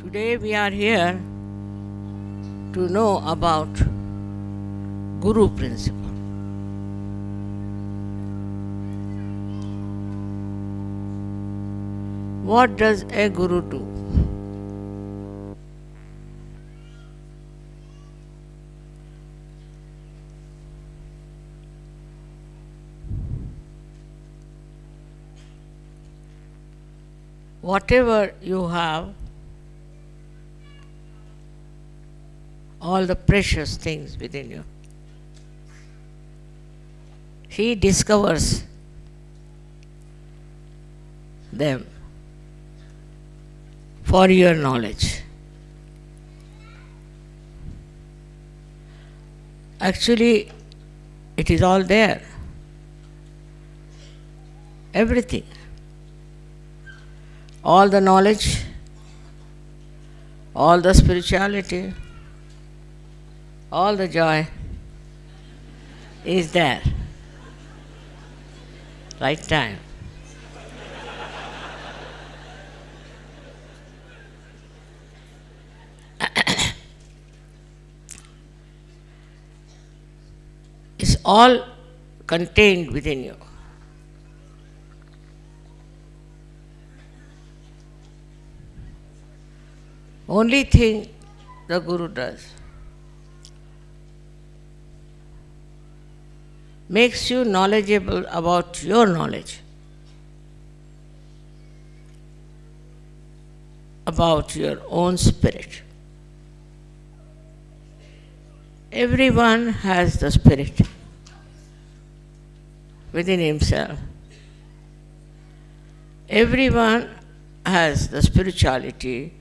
Today we are here to know about Guru principle. What does a Guru do? Whatever you have, all the precious things within you, he discovers them for your knowledge. Actually, it is all there. Everything. All the knowledge, all the spirituality, all the joy is there. Right time. It's all contained within you. Only thing the Guru does makes you knowledgeable about your knowledge, about your own spirit. Everyone has the spirit within himself. Everyone has the spirituality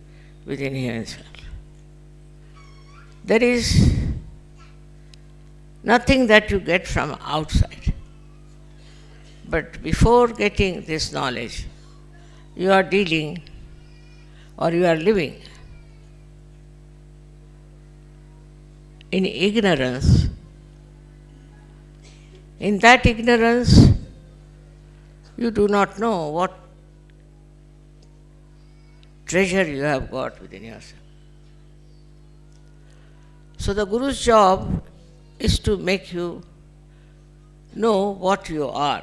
within himself. There is nothing that you get from outside. But before getting this knowledge, you are dealing or you are living in ignorance. In that ignorance, you do not know what treasure you have got within yourself. So the Guru's job is to make you know what you are.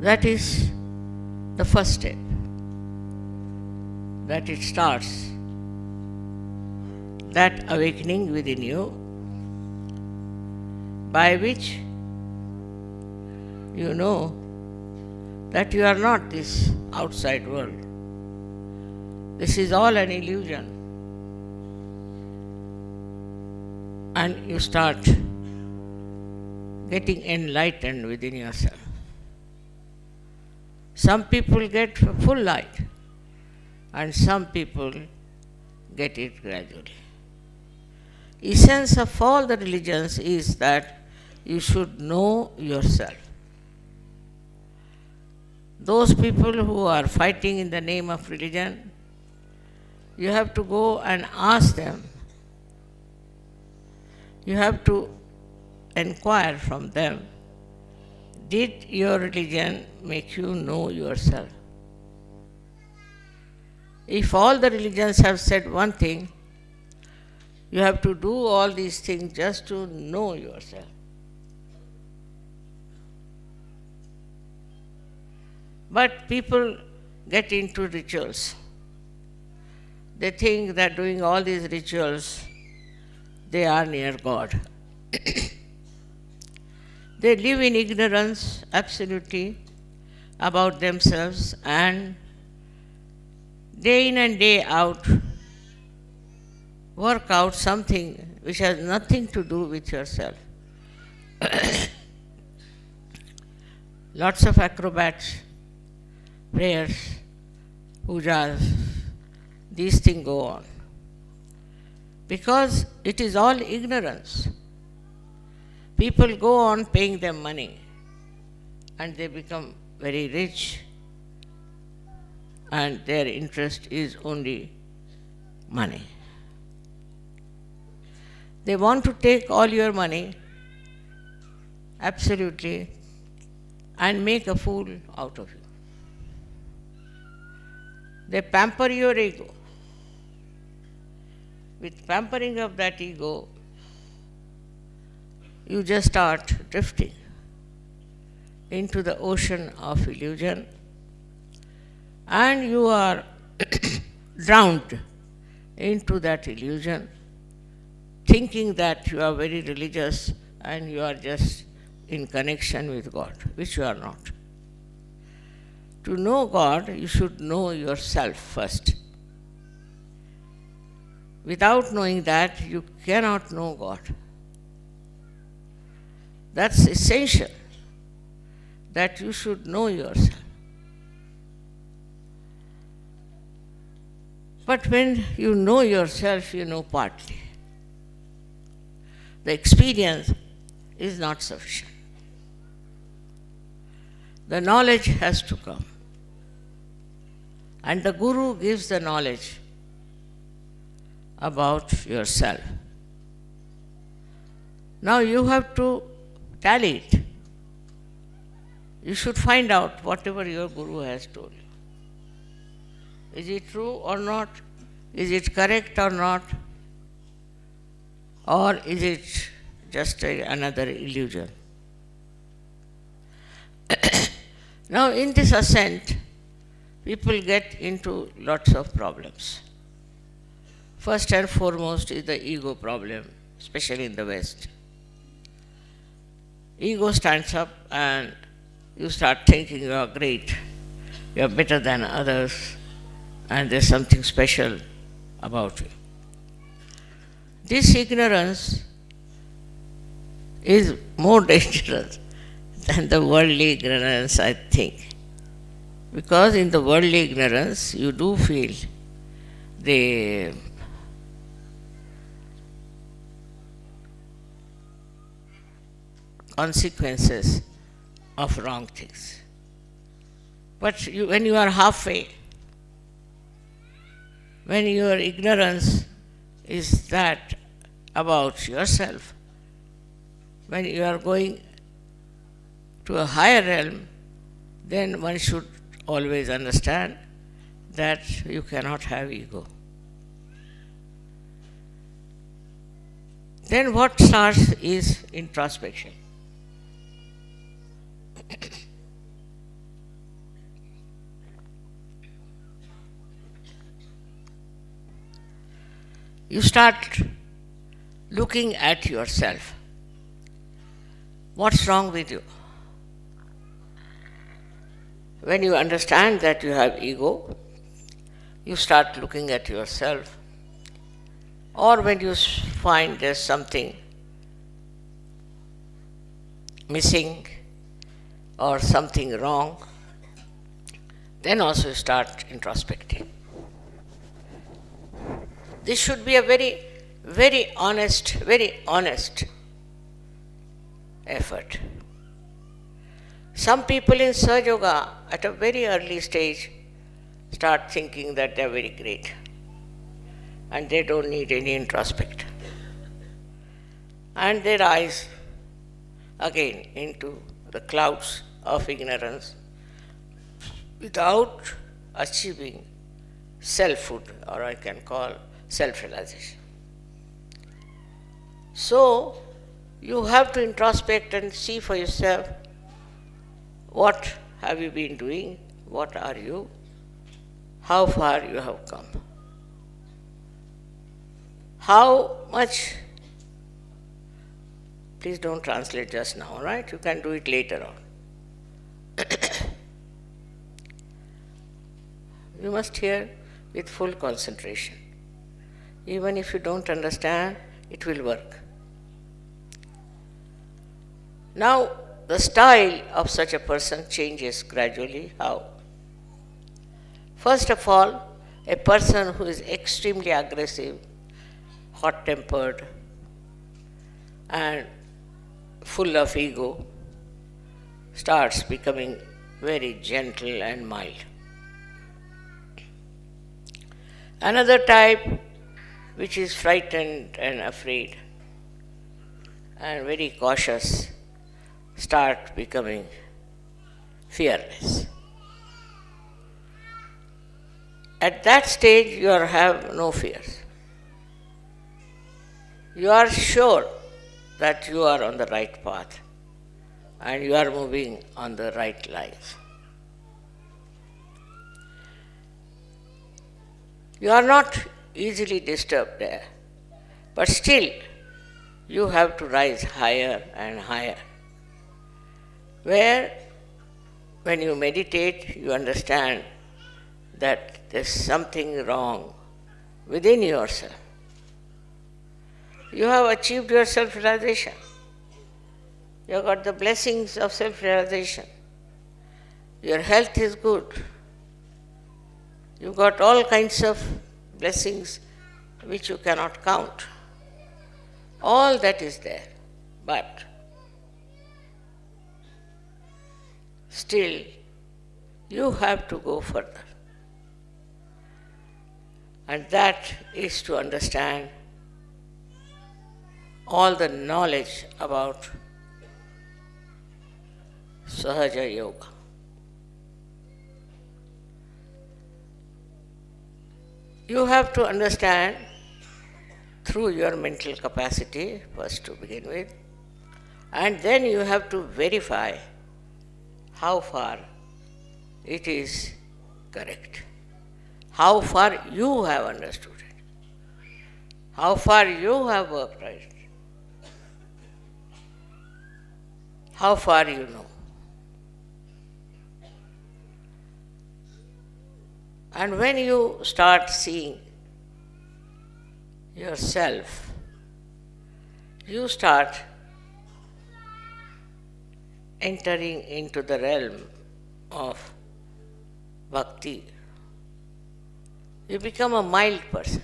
That is the first step, that it starts, that awakening within you, by which you know that you are not this outside world. This is all an illusion. And you start getting enlightened within yourself. Some people get full light and some people get it gradually. Essence of all the religions is that you should know yourself. Those people who are fighting in the name of religion, you have to go and ask them. You have to inquire from them, did your religion make you know yourself? If all the religions have said one thing, you have to do all these things just to know yourself. But people get into rituals. They think that doing all these rituals, they are near God. They live in ignorance, absolutely, about themselves, and day in and day out work out something which has nothing to do with yourself. Lots of acrobats, prayers, pujas, these things go on. Because it is all ignorance. People go on paying them money and they become very rich and their interest is only money. They want to take all your money absolutely, and make a fool out of you. They pamper your ego. With pampering of that ego, you just start drifting into the ocean of illusion, and you are drowned into that illusion, thinking that you are very religious and you are just in connection with God, which you are not. To know God, you should know yourself first. Without knowing that, you cannot know God. That's essential, that you should know yourself. But when you know yourself, you know partly. The experience is not sufficient. The knowledge has to come. And the Guru gives the knowledge about yourself. Now you have to tally it. You should find out whatever your Guru has told you. Is it true or not? Is it correct or not? Or is it just another illusion? Now in this ascent, people get into lots of problems. First and foremost is the ego problem, especially in the West. Ego stands up and you start thinking you are great, you are better than others, and there's something special about you. This ignorance is more dangerous than the worldly ignorance, I think. Because in the worldly ignorance, you do feel the consequences of wrong things. But when you are halfway, when your ignorance is that about yourself, when you are going to a higher realm, then one should always understand that you cannot have ego. Then what starts is introspection. You start looking at yourself. What's wrong with you? When you understand that you have ego, you start looking at yourself. Or when you find there's something missing or something wrong, then also you start introspecting. This should be a very, very honest effort. Some people in Sahaja Yoga at a very early stage start thinking that they are very great and they don't need any introspect. And they rise again into the clouds of ignorance without achieving selfhood, or I can call self-realization. So, you have to introspect and see for yourself what have you been doing, what are you, how far you have come, how much. Please don't translate just now, right? You can do it later on. You must hear with full concentration. Even if you don't understand, it will work. Now, the style of such a person changes gradually. How? First of all, a person who is extremely aggressive, hot-tempered, and full of ego starts becoming very gentle and mild. Another type, which is frightened and afraid and very cautious, start becoming fearless. At that stage, you have no fears. You are sure that you are on the right path and you are moving on the right lines. You are not easily disturbed there, but still you have to rise higher and higher. Where, when you meditate, you understand that there's something wrong within yourself. You have achieved your self-realization. You have got the blessings of self-realization. Your health is good. You've got all kinds of blessings which you cannot count. All that is there. But still, you have to go further. And that is to understand all the knowledge about Sahaja Yoga. You have to understand through your mental capacity, first to begin with, and then you have to verify how far it is correct, how far you have understood it, how far you have worked right, how far you know. And when you start seeing yourself, you start entering into the realm of bhakti. You become a mild person,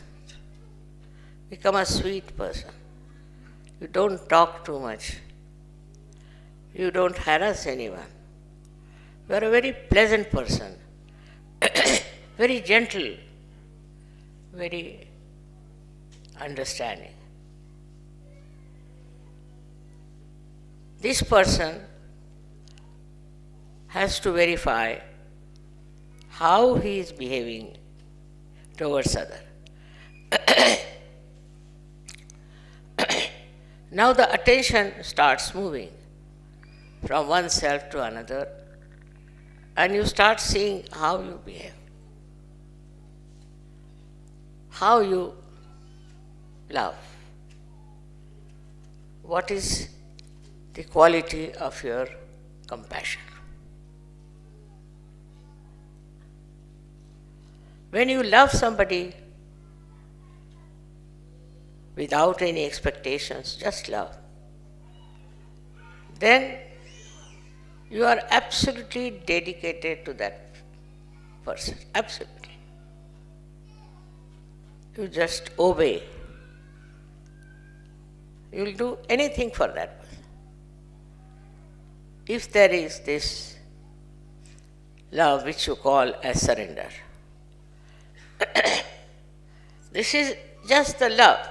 become a sweet person. You don't talk too much. You don't harass anyone. You are a very pleasant person, very gentle, very understanding. This person has to verify how he is behaving towards other. Now the attention starts moving from oneself to another, and you start seeing how you behave, how you love, what is the quality of your compassion. When you love somebody without any expectations, just love, then you are absolutely dedicated to that person, absolutely. You just obey. You will do anything for that person. If there is this love which you call as surrender, this is just the love.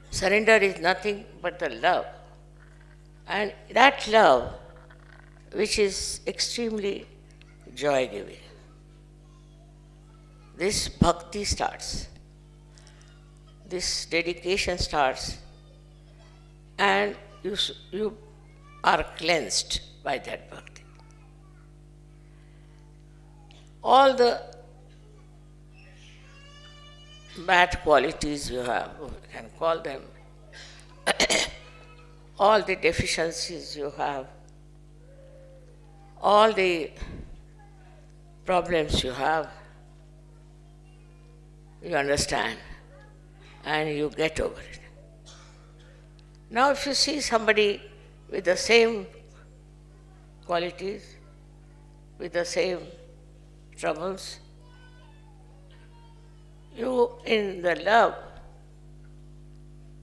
Surrender is nothing but the love. And that love, which is extremely joy-giving, this bhakti starts, this dedication starts, and you are cleansed by that bhakti. All the bad qualities you have, you can call them, all the deficiencies you have, all the problems you have, you understand and you get over it. Now if you see somebody with the same qualities, with the same troubles, you, in the love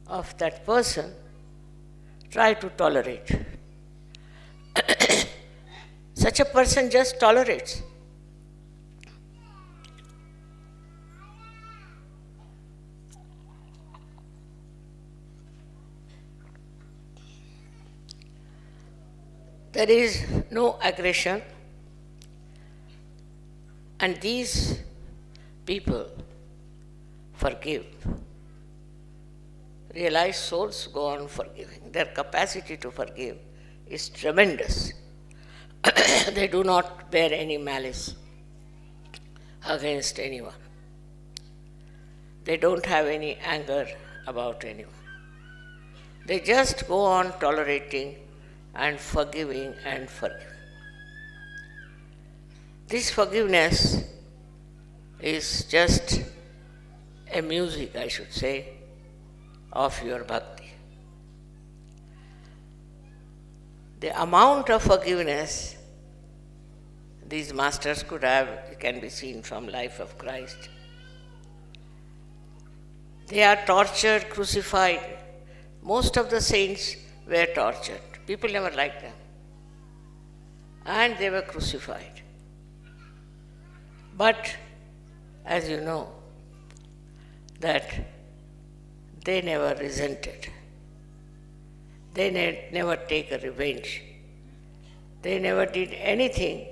of that person, try to tolerate. Such a person just tolerates. There is no aggression, and these people forgive. Realized souls go on forgiving. Their capacity to forgive is tremendous. They do not bear any malice against anyone. They don't have any anger about anyone. They just go on tolerating and forgiving and forgiving. This forgiveness is just a music, I should say, of your bhakti. The amount of forgiveness these masters could have can be seen from life of Christ. They are tortured, crucified. Most of the saints were tortured. People never liked them. And they were crucified. But, as you know, that they never resented. They never take a revenge. They never did anything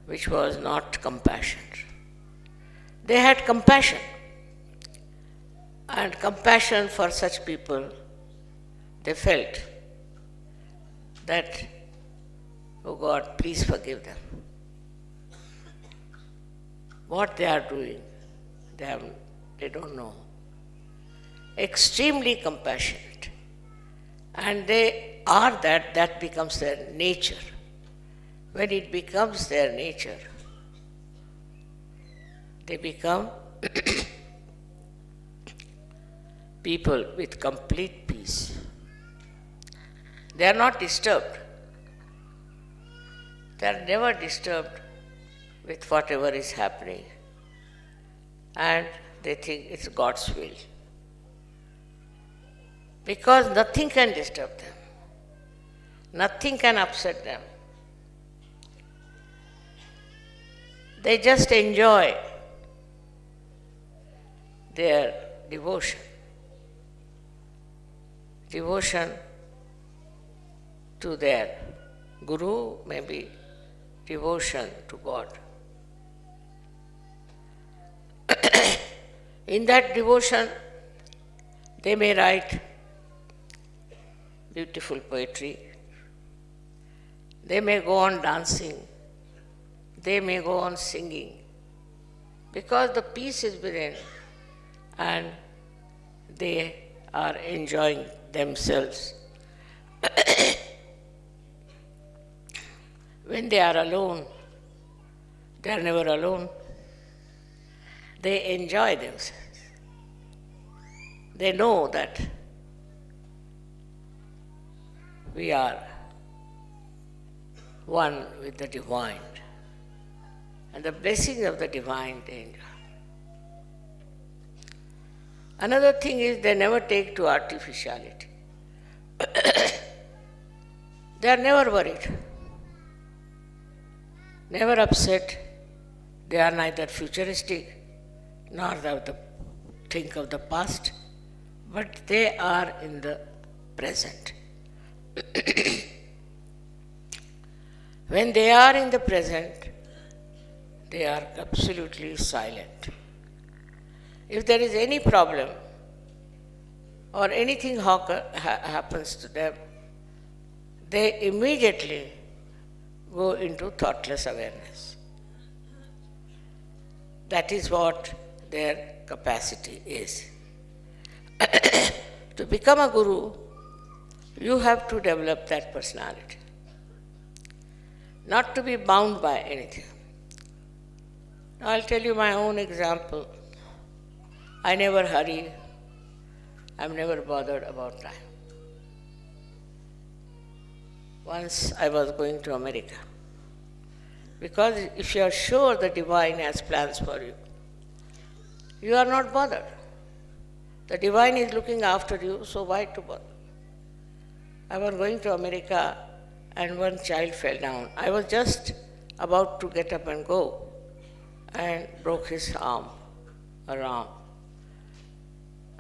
which was not compassion. They had compassion. And compassion for such people, they felt that, oh God, please forgive them. What they are doing, they don't know. Extremely compassionate. And they are that becomes their nature. When it becomes their nature, they become people with complete peace. They are not disturbed. They are never disturbed with whatever is happening. And they think it's God's will. Because nothing can disturb them. Nothing can upset them. They just enjoy their devotion. Devotion to their Guru, maybe devotion to God. In that devotion, they may write beautiful poetry. They may go on dancing. They may go on singing. Because the peace is within and they are enjoying themselves. When they are alone, they are never alone. They enjoy themselves. They know that we are one with the divine. And the blessing of the divine they enjoy. Another thing is they never take to artificiality. They are never worried, never upset. They are neither futuristic nor think of the past, but they are in the present. When they are in the present, they are absolutely silent. If there is any problem or anything happens to them, they immediately go into thoughtless awareness. That is what their capacity is. To become a guru, you have to develop that personality. Not to be bound by anything. I'll tell you my own example. I never hurry. I'm never bothered about time. Once I was going to America. Because if you are sure the divine has plans for you, you are not bothered. The divine is looking after you, so why to bother? I was going to America and one child fell down. I was just about to get up and go and broke his arm.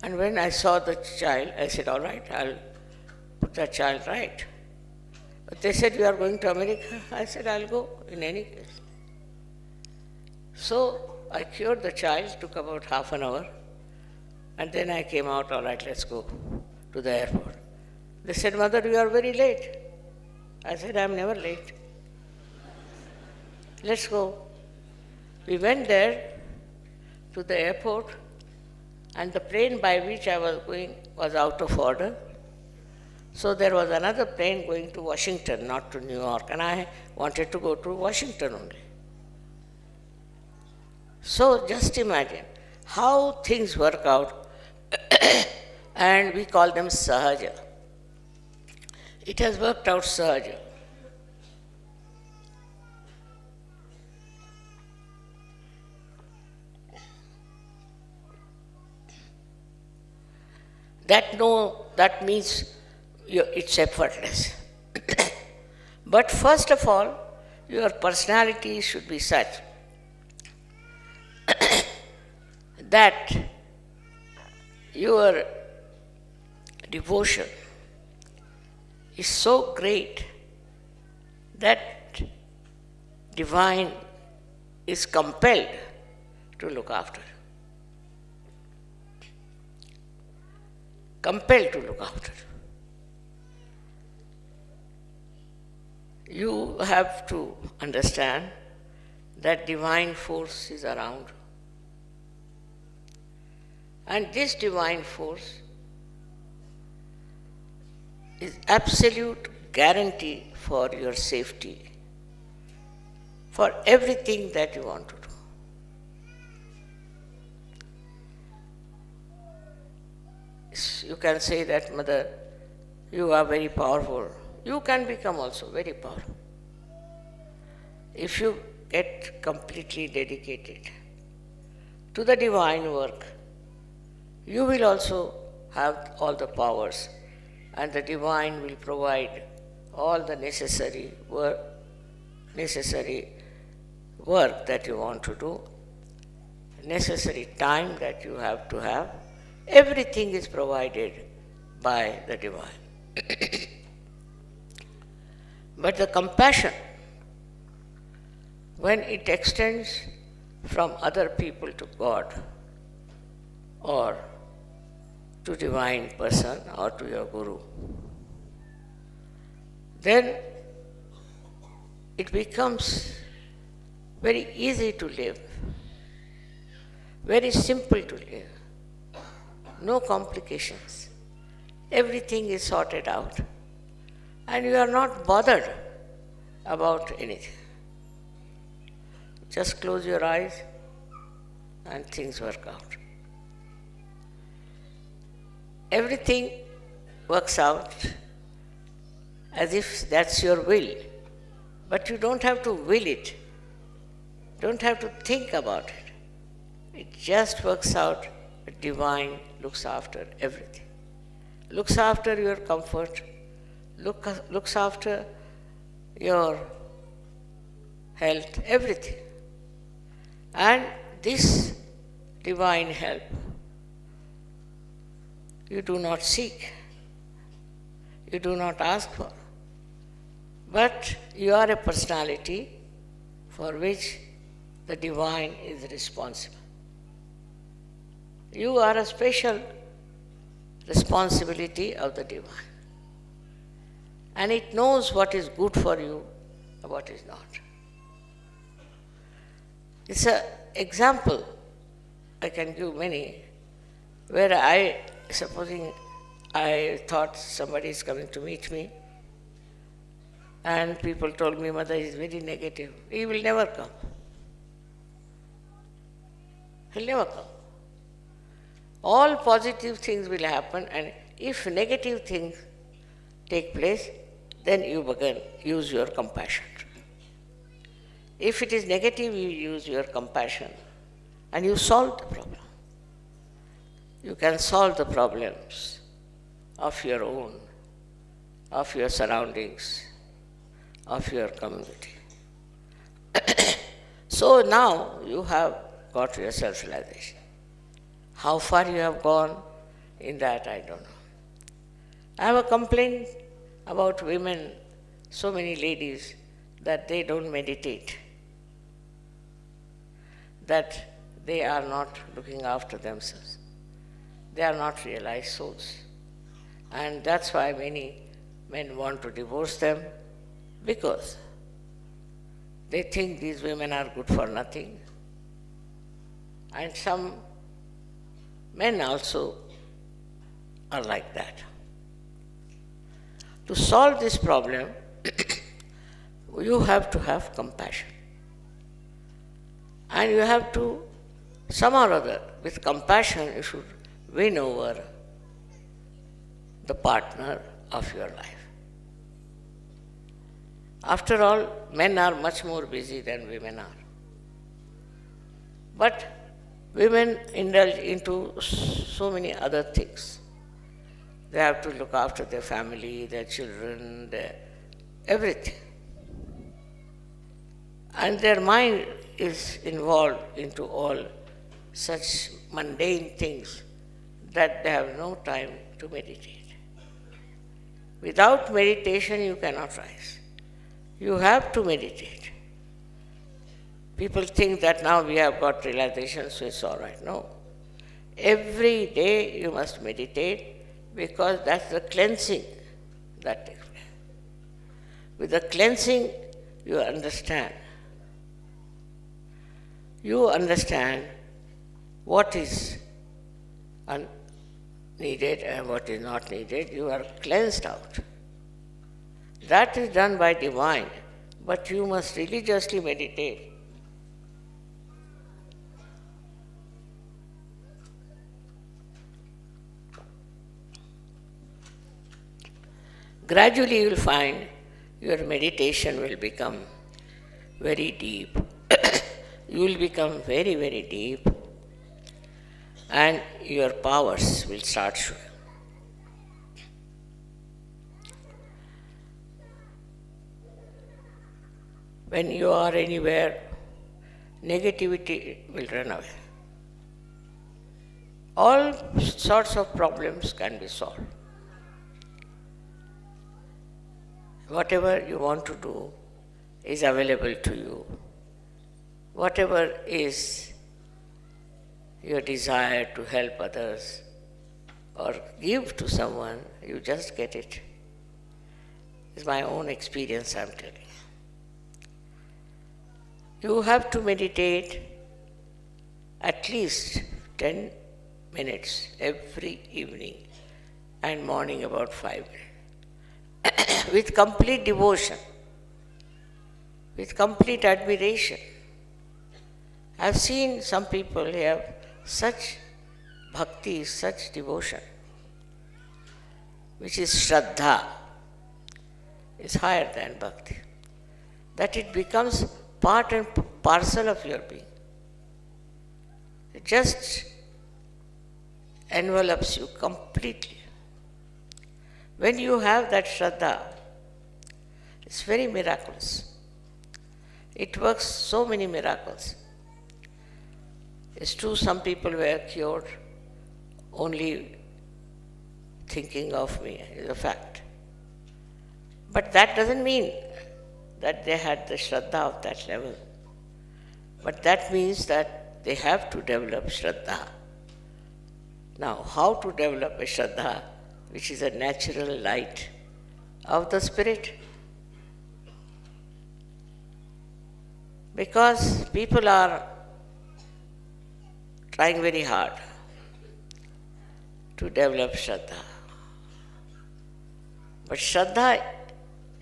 And when I saw the child, I said, all right, I'll put that child right. But they said, "You are going to America?" I said, "I'll go in any case." So I cured the child, took about half an hour, and then I came out, "All right, let's go to the airport." They said, "Mother, you are very late." I said, "I'm never late. Let's go." We went there to the airport, and the plane by which I was going was out of order. So there was another plane going to Washington, not to New York, and I wanted to go to Washington only. So just imagine how things work out, and we call them sahaja. It has worked out sahaja. That means it's effortless. But first of all, your personality should be such that your devotion is so great that divine is compelled to look after. Compelled to look after. You have to understand that divine force is around. And this divine force is absolute guarantee for your safety, for everything that you want to do. You can say that, "Mother, you are very powerful." You can become also very powerful if you get completely dedicated to the divine work. You will also have all the powers, and the divine will provide all the necessary work that you want to do, necessary time that you have to have. Everything is provided by the divine. But the compassion, when it extends from other people to God, or to divine person, or to your guru, then it becomes very easy to live, very simple to live, no complications. Everything is sorted out, and you are not bothered about anything. Just close your eyes and things work out. Everything works out as if that's your will, but you don't have to will it. Don't have to think about it. It just works out. The divine looks after everything. Looks after your comfort, looks after your health, everything. And this divine help you do not seek, you do not ask for, but you are a personality for which the divine is responsible. You are a special responsibility of the divine, and it knows what is good for you and what is not. It's an example, I can give many, where supposing I thought somebody is coming to meet me, and people told me, "Mother is very negative, he will never come. He'll never come. All positive things will happen, and if negative things take place, then you begin use your compassion. If it is negative, you use your compassion, and you solve the problem. You can solve the problems of your own, of your surroundings, of your community. So now you have got your self-realization. How far you have gone in that, I don't know. I have a complaint about women so many ladies that they don't meditate, that they are not looking after themselves. They are not realized souls. And that's why many men want to divorce them, because they think these women are good for nothing. And some men also are like that. To solve this problem, you have to have compassion. And you have to, somehow or other, with compassion, you should win over the partner of your life. After all, men are much more busy than women are. But women indulge into so many other things. They have to look after their family, their children, everything. And their mind is involved into all such mundane things that they have no time to meditate. Without meditation, you cannot rise. You have to meditate. People think that now we have got realization, so it's all right. No. Every day you must meditate, because that's the cleansing that takes place. With the cleansing, you understand. You understand what is needed and what is not needed. You are cleansed out. That is done by divine, but you must religiously meditate. Gradually you will find your meditation will become very deep. You will become very, very deep, and your powers will start showing. When you are anywhere, negativity will run away. All sorts of problems can be solved. Whatever you want to do is available to you. Whatever is your desire to help others or give to someone, you just get it. It's my own experience I'm telling. You have to meditate at least 10 minutes every evening and morning about 5 minutes. With complete devotion, with complete admiration. I've seen some people have such bhakti, such devotion, which is Shraddha, is higher than bhakti, that it becomes part and parcel of your being. It just envelops you completely. When you have that Shraddha, it's very miraculous. It works so many miracles. It's true, some people were cured only thinking of me, is a fact. But that doesn't mean that they had the Shraddha of that level. But that means that they have to develop Shraddha. Now, how to develop a Shraddha, which is a natural light of the spirit? Because people are trying very hard to develop Shraddha. But Shraddha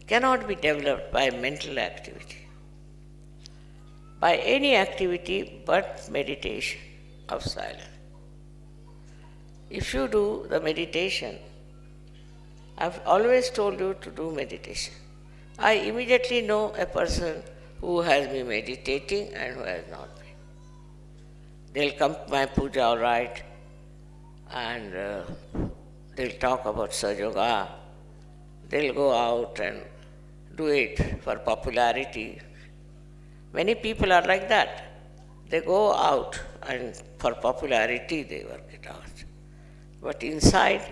cannot be developed by mental activity, by any activity but meditation of silence. If you do the meditation, I've always told you to do meditation. I immediately know a person who has been meditating and who has not been. They'll come to my puja, all right, and they'll talk about Sahaja Yoga. They'll go out and do it for popularity. Many people are like that. They go out and for popularity they work it out. But inside,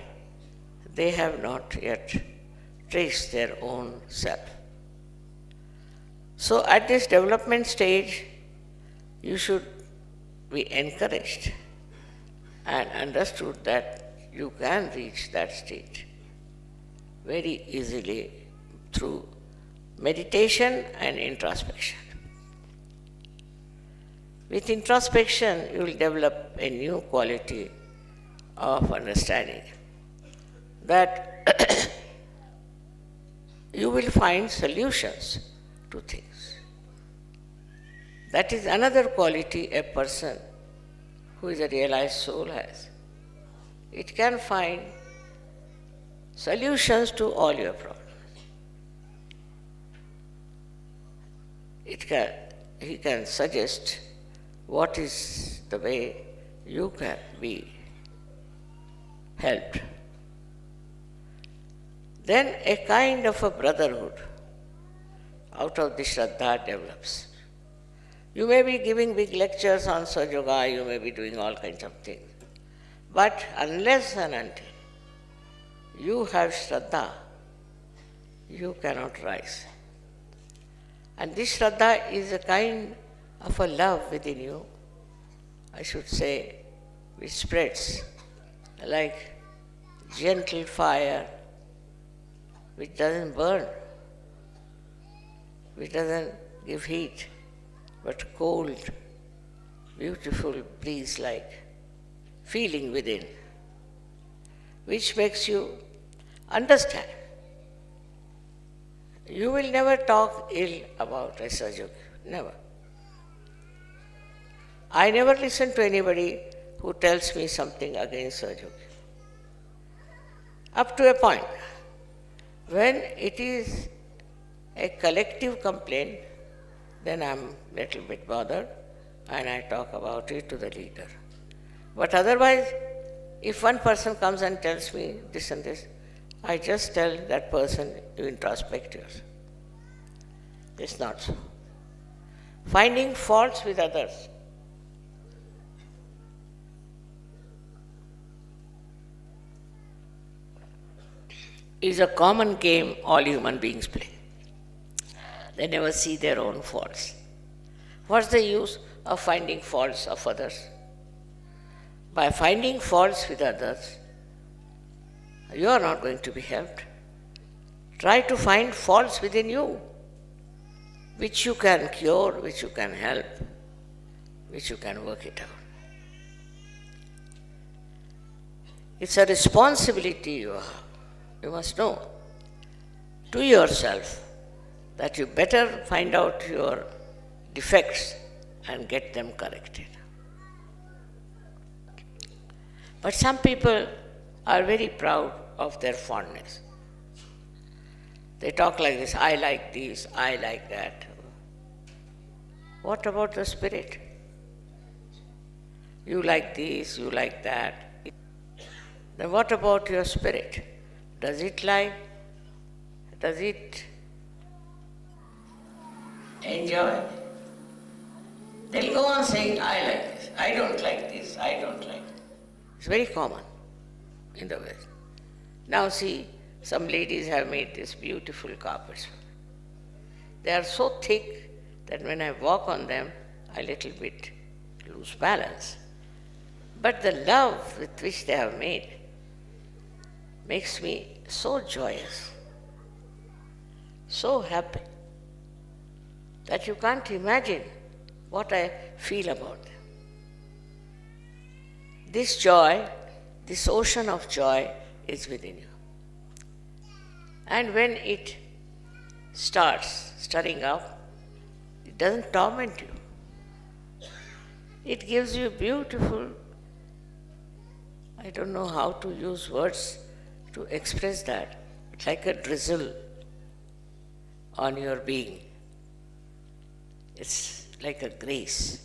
they have not yet traced their own self. So at this development stage, you should be encouraged and understood that you can reach that state very easily through meditation and introspection. With introspection, you will develop a new quality of understanding that you will find solutions to things. That is another quality a person who is a realized soul has. It can find solutions to all your problems. He can suggest what is the way you can be helped. Then a kind of a brotherhood out of the Shraddha develops. You may be giving big lectures on Sahaja Yoga, you may be doing all kinds of things. But unless and until you have Shraddha, you cannot rise. And this Shraddha is a kind of a love within you, I should say, which spreads like gentle fire, which doesn't burn, which doesn't give heat, but cold, beautiful breeze-like feeling within, which makes you understand. You will never talk ill about a Sahaja Yogi, never. I never listen to anybody who tells me something against Sahaja Yogi. Up to a point. When it is a collective complaint, then I'm a little bit bothered and I talk about it to the leader. But otherwise, if one person comes and tells me this and this, I just tell that person, you introspect yourself. It's not so. Finding faults with others. Is a common game all human beings play. They never see their own faults. What's the use of finding faults of others? By finding faults with others, you are not going to be helped. Try to find faults within you, which you can cure, which you can help, which you can work it out. It's a responsibility you have. You must know to yourself that you better find out your defects and get them corrected. But some people are very proud of their fondness. They talk like this, I like this, I like that. What about the spirit? You like this, you like that. Then what about your spirit? Does it like? Does it enjoy? They'll go on saying, I like this, I don't like this, I don't like this. It's very common in the West. Now see, some ladies have made these beautiful carpets. They are so thick that when I walk on them, I little bit lose balance. But the love with which they have made makes me so joyous, so happy, that you can't imagine what I feel about them. This joy, this ocean of joy is within you. And when it starts stirring up, it doesn't torment you. It gives you beautiful, I don't know how to use words to express that. It's like a drizzle on your being. It's like a grace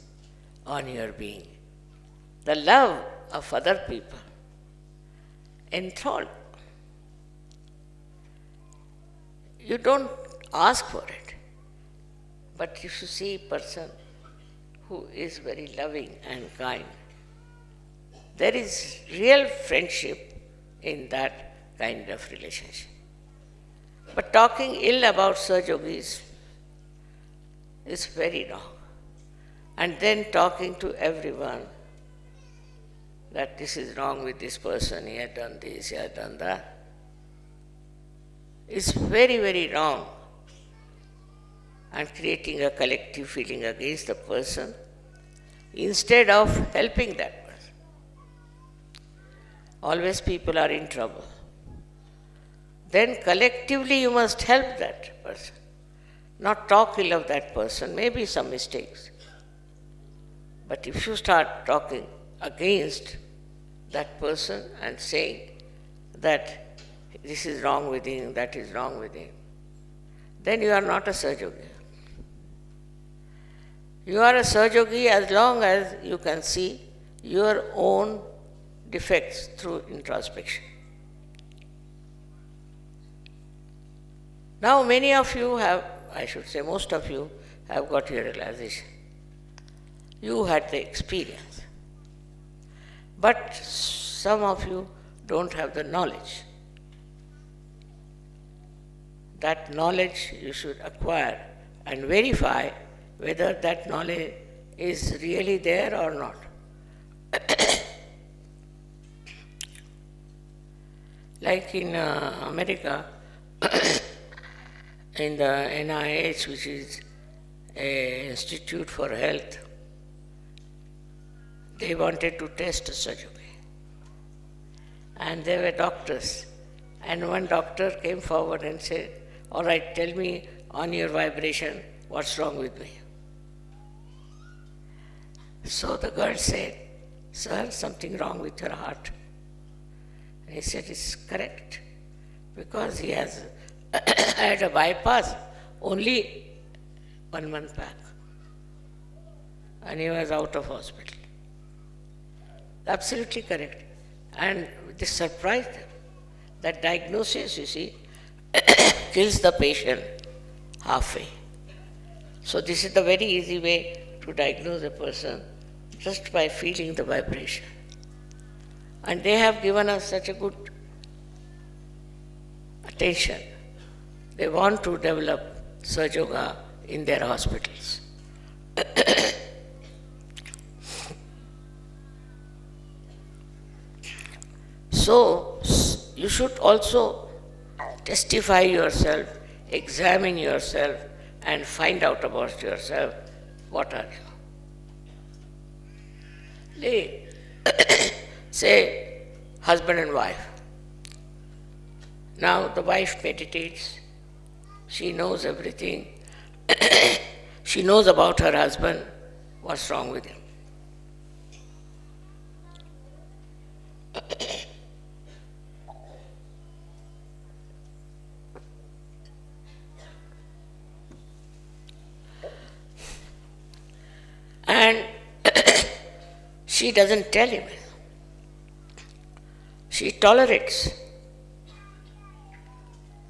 on your being. The love of other people enthralled. You don't ask for it, but if you see a person who is very loving and kind, there is real friendship in that kind of relationship. But talking ill about Sahaja Yogis is very wrong. And then talking to everyone that this is wrong with this person, he had done this, he had done that, is very, very wrong, and creating a collective feeling against the person instead of helping that person. Always people are in trouble. Then collectively you must help that person, not talk ill of that person, maybe some mistakes. But if you start talking against that person and saying that this is wrong with him, that is wrong with him, then you are not a Sahajogi. You are a Sahajogi as long as you can see your own defects through introspection. Now many of you have, I should say most of you have got your realization. You had the experience. But some of you don't have the knowledge. That knowledge you should acquire and verify whether that knowledge is really there or not. Like in America, in the NIH, which is an Institute for Health, they wanted to test Sahajogi. And there were doctors. And one doctor came forward and said, all right, tell me on your vibration what's wrong with me. So the girl said, sir, something wrong with your heart. And he said, it's correct, because he has had a bypass only 1 month back. And he was out of hospital. Absolutely correct. And this surprised them. That diagnosis, you see, kills the patient halfway. So this is the very easy way to diagnose a person, just by feeling the vibration. And they have given us such a good attention. They want to develop Sahaja Yoga in their hospitals. So, you should also testify yourself, examine yourself, and find out about yourself, what are you? Say, husband and wife. Now the wife meditates, she knows everything, she knows about her husband, what's wrong with him. And she doesn't tell him. She tolerates.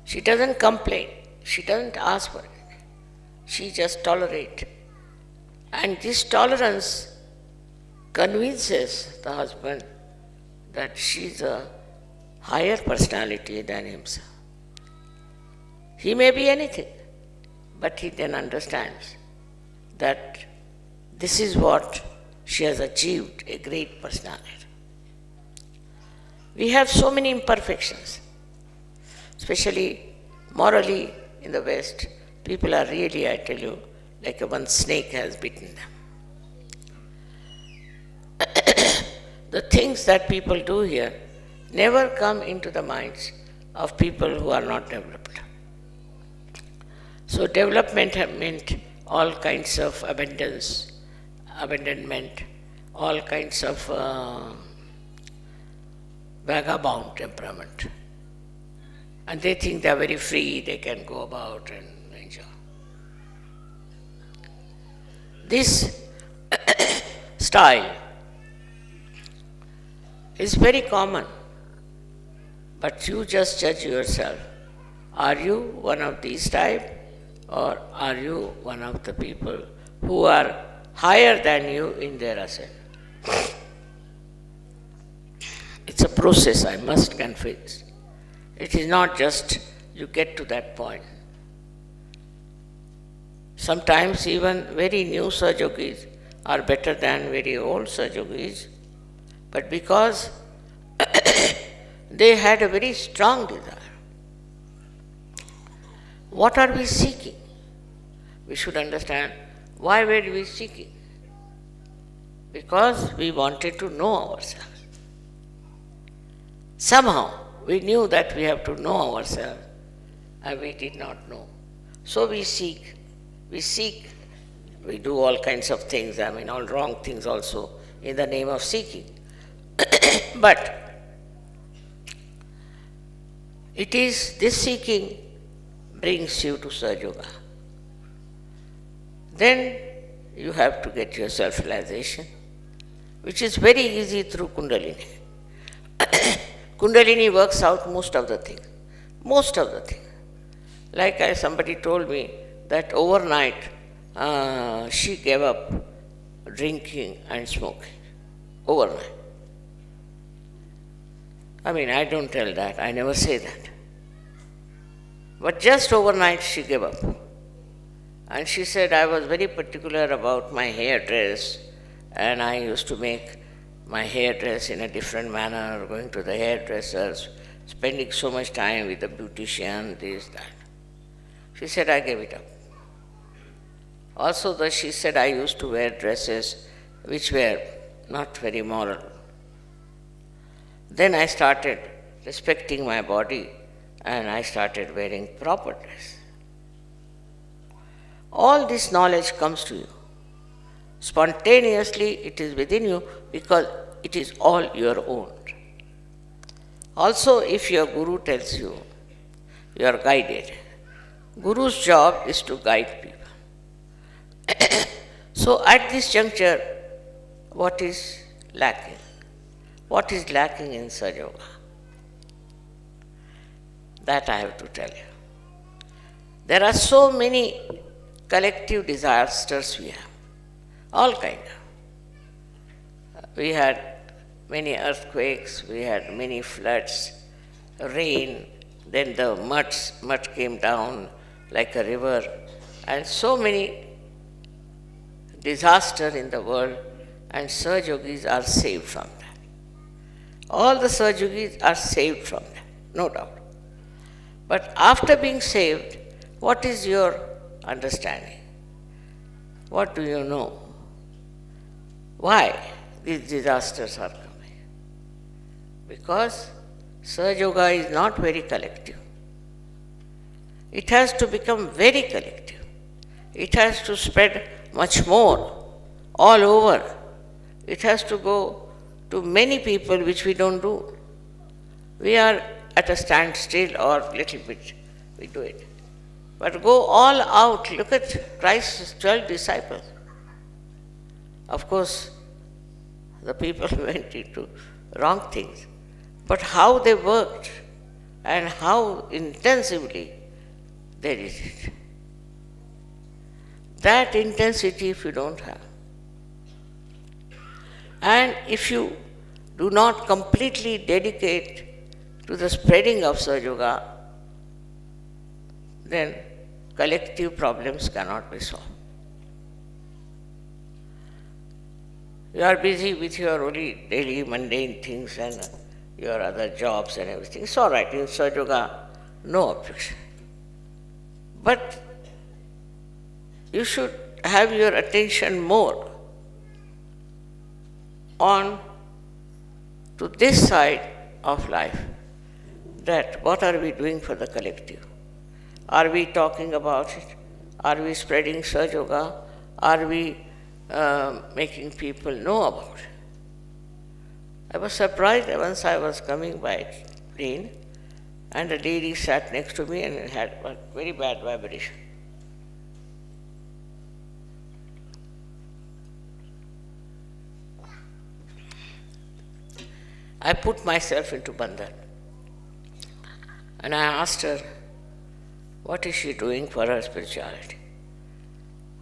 She doesn't complain. She doesn't ask for it. She just tolerates. And this tolerance convinces the husband that she's a higher personality than himself. He may be anything, but he then understands that this is what she has achieved, a great personality. We have so many imperfections, especially morally in the West. People are really, I tell you, like one snake has bitten them. The things that people do here never come into the minds of people who are not developed. So development meant all kinds of abandonment, all kinds of vagabond temperament. And they think they are very free, they can go about and enjoy. This style is very common, but you just judge yourself. Are you one of these type, or are you one of the people who are higher than you in their ascent? It's a process, I must confess. It is not just you get to that point. Sometimes even very new Sahaja Yogis are better than very old Sahaja Yogis, but because they had a very strong desire. What are we seeking? We should understand why were we seeking? Because we wanted to know ourselves. Somehow we knew that we have to know ourselves and we did not know. So we seek, we do all kinds of things, all wrong things also in the name of seeking. But it is this seeking brings you to Sahaja Yoga. Then you have to get your self-realization, which is very easy through Kundalini. Kundalini works out most of the things. Most of the things. Like somebody told me that overnight she gave up drinking and smoking. Overnight. I don't tell that. I never say that. But just overnight she gave up. And she said, I was very particular about my hairdress, and I used to make my hairdress in a different manner, going to the hairdressers, spending so much time with the beautician, this, that. She said, I gave it up. Also, she said, I used to wear dresses which were not very moral. Then I started respecting my body and I started wearing proper dress. All this knowledge comes to you. Spontaneously it is within you because it is all your own. Also, if your guru tells you, you are guided. Guru's job is to guide people. So at this juncture, what is lacking? What is lacking in Sahaja Yoga? That I have to tell you. There are so many collective disasters we have, all kind of. We had many earthquakes, we had many floods, rain, then the mud came down like a river, and so many disasters in the world, and Sahaja Yogis are saved from that. All the Sahaja Yogis are saved from that, no doubt. But after being saved, what is your understanding? What do you know? Why these disasters are coming? Because Sahaja Yoga is not very collective. It has to become very collective. It has to spread much more, all over. It has to go to many people, which we don't do. We are at a standstill or little bit, we do it. But go all out. Look at Christ's 12 disciples. Of course, the people went into wrong things. But how they worked and how intensively they did it. That intensity if you don't have. And if you do not completely dedicate to the spreading of Sahaja Yoga, then collective problems cannot be solved. You are busy with your only daily mundane things and your other jobs and everything. It's all right. In Sahaja Yoga, no objection. But you should have your attention more on to this side of life. That what are we doing for the collective? Are we talking about it? Are we spreading Sahaja Yoga? Are we making people know about it? I was surprised once I was coming by plane and a lady sat next to me and had a very bad vibration. I put myself into bandhan. And I asked her, what is she doing for her spirituality?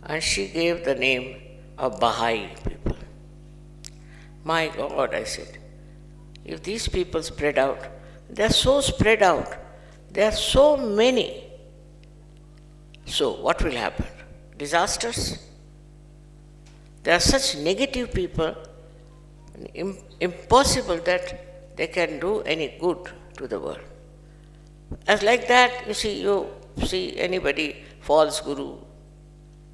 And she gave the name of Baha'i people. My God, I said, if these people spread out, they are so spread out, there are so many. So what will happen? disasters. They are such negative people, impossible that they can do any good to the world. As like that, you see anybody false guru,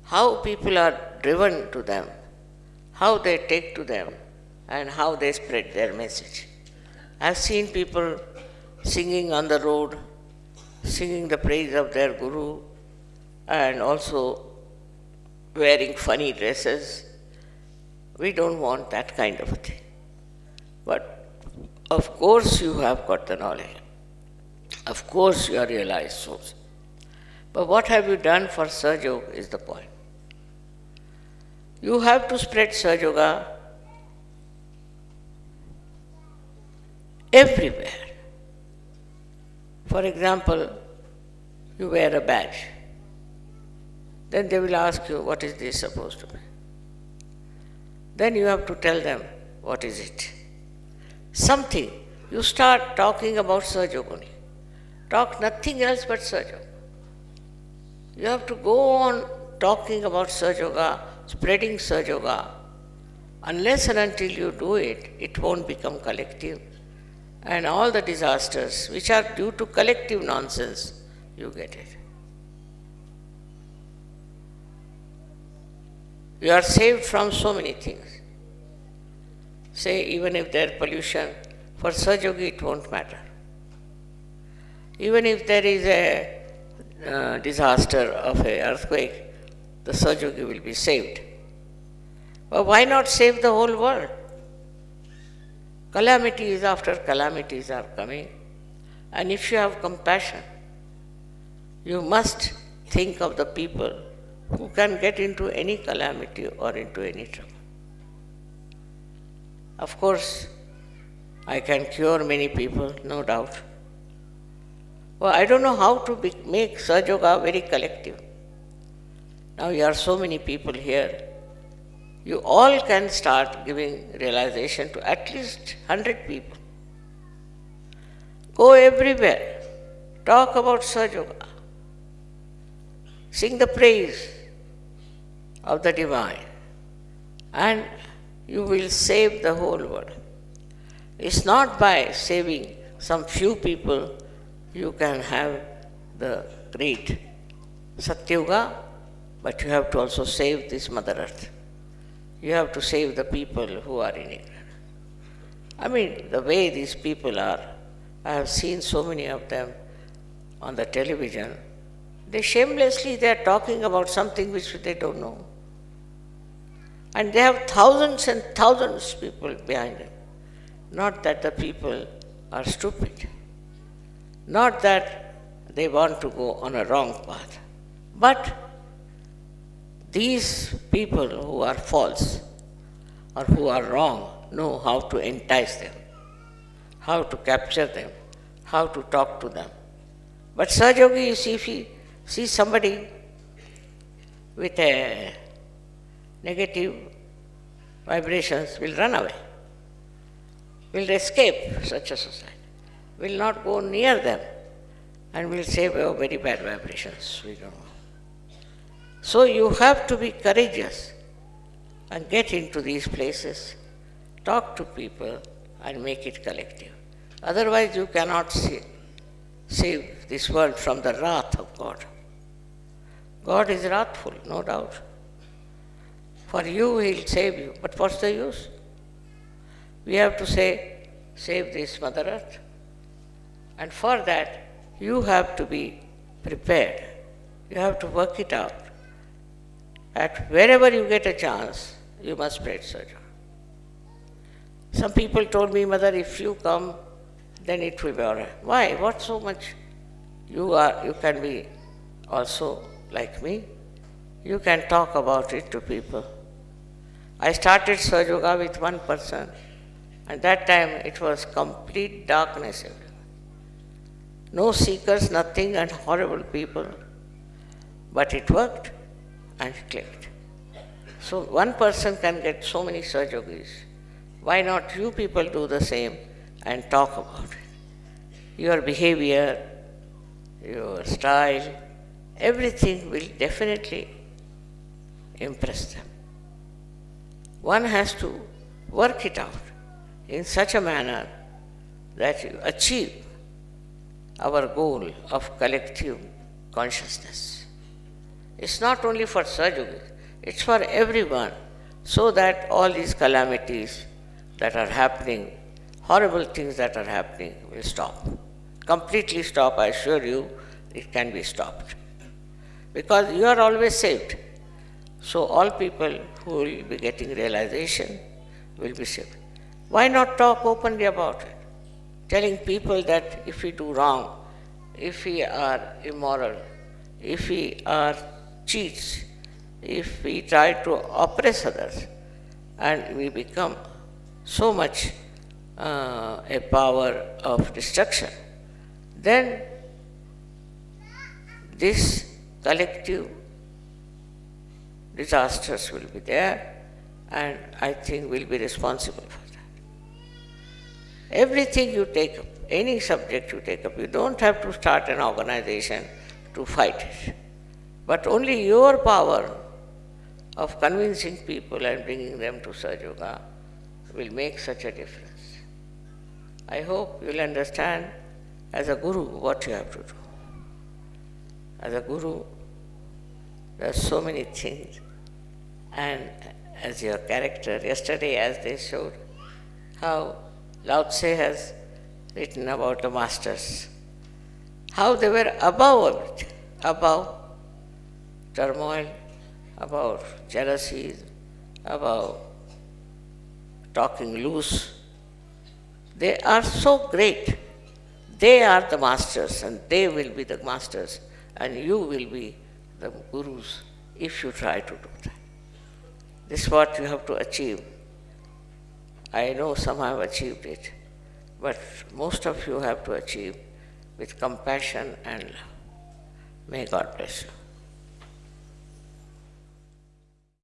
how people are driven to them, how they take to them, and how they spread their message. I've seen people singing on the road, singing the praise of their guru, and also wearing funny dresses. We don't want that kind of a thing. But of course you have got the knowledge. Of course you are realized souls. But what have you done for Sahaja Yoga is the point. You have to spread Sahaja Yoga everywhere. For example, you wear a badge. Then they will ask you, what is this supposed to be? Then you have to tell them, what is it? Something. You start talking about Sahaja Yoga only. Talk nothing else but Sahaja Yoga. You have to go on talking about Sahaja Yoga, spreading Sahaja Yoga. Unless and until you do it, it won't become collective. And all the disasters which are due to collective nonsense, you get it. You are saved from so many things. Say, even if there is pollution, for Sahaja Yogi it won't matter. Even if there is a disaster of an earthquake, the Sahaja Yogi will be saved. But why not save the whole world? Calamities after calamities are coming. And if you have compassion, you must think of the people who can get into any calamity or into any trouble. Of course, I can cure many people, no doubt. Well, I don't know how to make Sahaja Yoga very collective. Now you are so many people here. You all can start giving realization to at least 100 people. Go everywhere. Talk about Sahaja Yoga. Sing the praise of the Divine. And you will save the whole world. It's not by saving some few people you can have the great Satyuga, but you have to also save this Mother Earth. You have to save the people who are in ignorance. I mean, the way these people are, I have seen so many of them on the television. They are talking about something which they don't know. And they have thousands and thousands of people behind them. Not that the people are stupid. Not that they want to go on a wrong path. But these people who are false or who are wrong know how to entice them, how to capture them, how to talk to them. But Sahaja Yogi, you see, if he sees somebody with a negative vibrations, will run away, will escape such a society, will not go near them, and will say, oh, very bad vibrations, we don't know. So you have to be courageous and get into these places, talk to people and make it collective. Otherwise you cannot save this world from the wrath of God. God is wrathful, no doubt. For you, He'll save you, but what's the use? We have to say, save this Mother Earth. And for that, you have to be prepared. You have to work it out. At wherever you get a chance, you must spread Sahaja Yoga. Some people told me, Mother, if you come, then it will be all right. Why? What so much? You can be also like me. You can talk about it to people. I started Sahaja Yoga with one person. At that time, it was complete darkness everywhere. No seekers, nothing, and horrible people. But it worked and it clicked. So one person can get so many Sahaja Yogis. Why not you people do the same and talk about it? Your behavior, your style, everything will definitely impress them. One has to work it out in such a manner that you achieve our goal of collective consciousness. It's not only for Sahaja, it's for everyone, so that all these calamities that are happening, horrible things that are happening, will stop. Completely stop, I assure you, it can be stopped. Because you are always saved. So all people who will be getting realization will be saved. Why not talk openly about it? Telling people that if we do wrong, if we are immoral, if we are cheats, if we try to oppress others, and we become so much a power of destruction, then this collective disasters will be there, and I think we'll be responsible for that. Everything you take up, any subject you take up, you don't have to start an organization to fight it. But only your power of convincing people and bringing them to Sahaja Yoga will make such a difference. I hope you'll understand as a guru what you have to do. As a guru, there are so many things, and as your character, yesterday as they showed how Lao Tse has written about the masters, how they were above everything, above turmoil, above jealousies, above talking loose. They are so great. They are the masters, and they will be the masters, and you will be the gurus if you try to do that. This is what you have to achieve. I know some have achieved it, but most of you have to achieve with compassion and love. May God bless you.